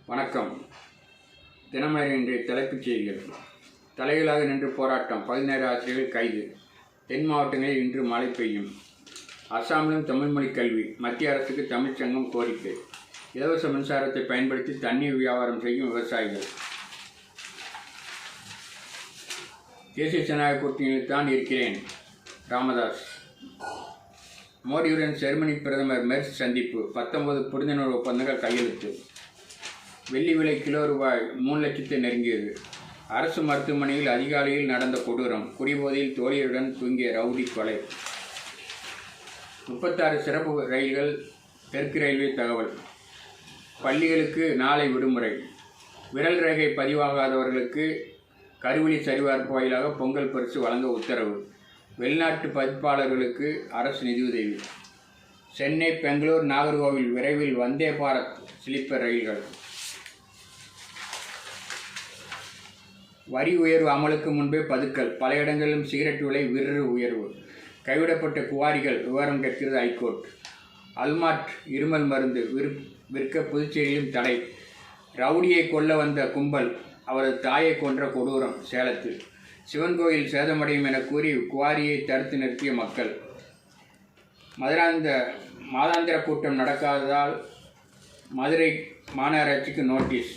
வணக்கம். தினமலர் இன்றைய தலைப்புச் செய்திகள். தலைகளாக நின்று போராட்டம், 17 ஆசிரியர்கள் கைது. தென் மாவட்டங்களில் இன்று மழை பெய்யும். அசாமிலும் தமிழ் மொழி கல்வி. மத்திய அரசுக்கு தமிழ்ச்சங்கம் கோரிக்கை. இலவச மின்சாரத்தை பயன்படுத்தி தண்ணீர் வியாபாரம் செய்யும் விவசாயிகள். தேசிய ஜனநாயக கூட்டணியில் தான் இருக்கிறேன். ராமதாஸ். மோடியுடன் ஜெர்மனி பிரதமர் மெர்ஸ் சந்திப்பு. 19 புரிந்துணர்வு ஒப்பந்தங்கள் கையெழுத்து. வெள்ளி விலை கிலோ ரூபாய் 3 லட்சத்தை நெருங்கியது. அரசு மருத்துவமனையில் அதிகாலையில் நடந்த கொடூரம். குடிபோதையில் தோழியருடன் தூங்கிய ரவுடி கொலை. 36 சிறப்பு ரயில்கள். தெற்கு ரயில்வே தகவல். பள்ளிகளுக்கு நாளை விடுமுறை. விரல் ரேகை பதிவாகாதவர்களுக்கு கருவிழி சரிபார்ப்பு வாயிலாக பொங்கல் பரிசு வழங்க உத்தரவு. வெளிநாட்டு பதிப்பாளர்களுக்கு அரசு நிதியுதவி. சென்னை, பெங்களூர், நாகர்கோவில் விரைவில் வந்தே பாரத் ஸ்லீப்பர் ரயில்கள். வரி உயர்வு அமலுக்கு முன்பே பதுக்கல். பல இடங்களிலும் சிகரெட் விலை விற்று உயர்வு. கைவிடப்பட்ட குவாரிகள் விவரம் கேட்கிறது ஐகோர்ட். அல்மார்ட் இருமல் மருந்து விற்க புதுச்சேரியிலும் தடை. ரவுடியை கொல்ல வந்த கும்பல் அவரது தாயை கொன்ற கொடூரம் சேலத்தில். சிவன் கோயில் சேதமடையும் என கூறி குவாரியை தடுத்து நிறுத்திய மக்கள். மாதாந்திர கூட்டம் நடக்காததால் மதுரை மாநகராட்சிக்கு நோட்டீஸ்.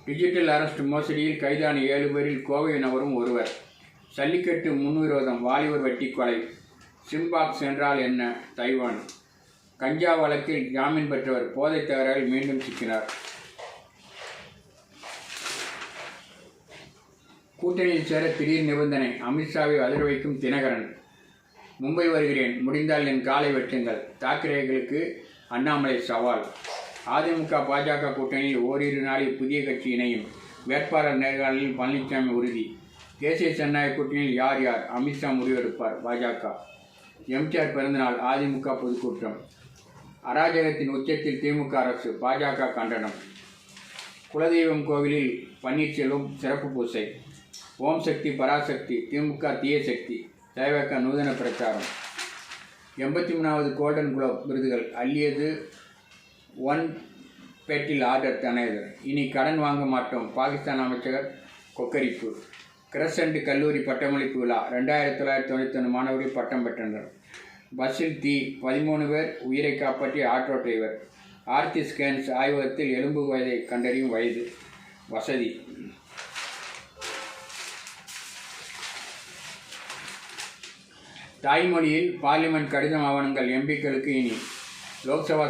டிஜிட்டல் அரெஸ்ட் மோசடியில் கைதான 7 பேரில் கோவை நபரும் ஒருவர். ஜல்லிக்கட்டு முன்விரோதம். வாலிபர் வெட்டி கொலை. சிம்பாக்ஸ் என்றால் என்ன? தைவான். கஞ்சா வழக்கில் ஜாமீன் பெற்றவர் போதைத் தகராறில் மீண்டும் சிக்கினார். கூட்டணியில் சேர திடீர் நிபந்தனை. அமித்ஷாவை அதிர வைக்கும் தினகரன். மும்பை வருகிறேன், முடிந்தால் என் காலை வெட்டுங்கள். தாக்கரேகளுக்கு அண்ணாமலை சவால். அதிமுக பாஜக கூட்டணியில் ஓரிரு நாளில் புதிய கட்சி இணையும். வேட்பாளர் நேர்காணலில் பழனிசாமி உறுதி. தேசிய ஜனநாயக கூட்டணியில் யார் யார்? அமித்ஷா முடிவெடுப்பார். பாஜக. எம்ஜிஆர் பிறந்தநாள். அதிமுக பொதுக்கூட்டம். அராஜகத்தின் உச்சத்தில் திமுக அரசு. பாஜக கண்டனம். குலதெய்வம் கோவிலில் பன்னீர்செல்வம் சிறப்பு பூசை. ஓம் சக்தி பராசக்தி. திமுக தீய சக்தி. தவிக நூதன பிரச்சாரம். 83வது கோல்டன் குளோப் விருதுகள் அள்ளியது ஒன் பேட்டில் ஆர்டர் தனேதர். இனி கடன் வாங்க மாட்டோம். பாகிஸ்தான் அமைச்சர் கொக்கரிப்பு. கிரசண்ட் கல்லூரி பட்டமளிப்பு விழா. 2991 மாணவர்கள் பட்டம் பெற்றனர். பஸ்ஸில் தீ. 13 பேர் உயிரை காப்பாற்றிய ஆட்டோ டிரைவர். ஆர்த்தி ஸ்கேன்ஸ் ஆய்வகத்தில் எலும்பு வயதை கண்டறியும் வயது வசதி. தாய்மொழியில் பார்லிமெண்ட் கடிதம் ஆவணங்கள் எம்பிக்களுக்கு இனி. லோக்சபா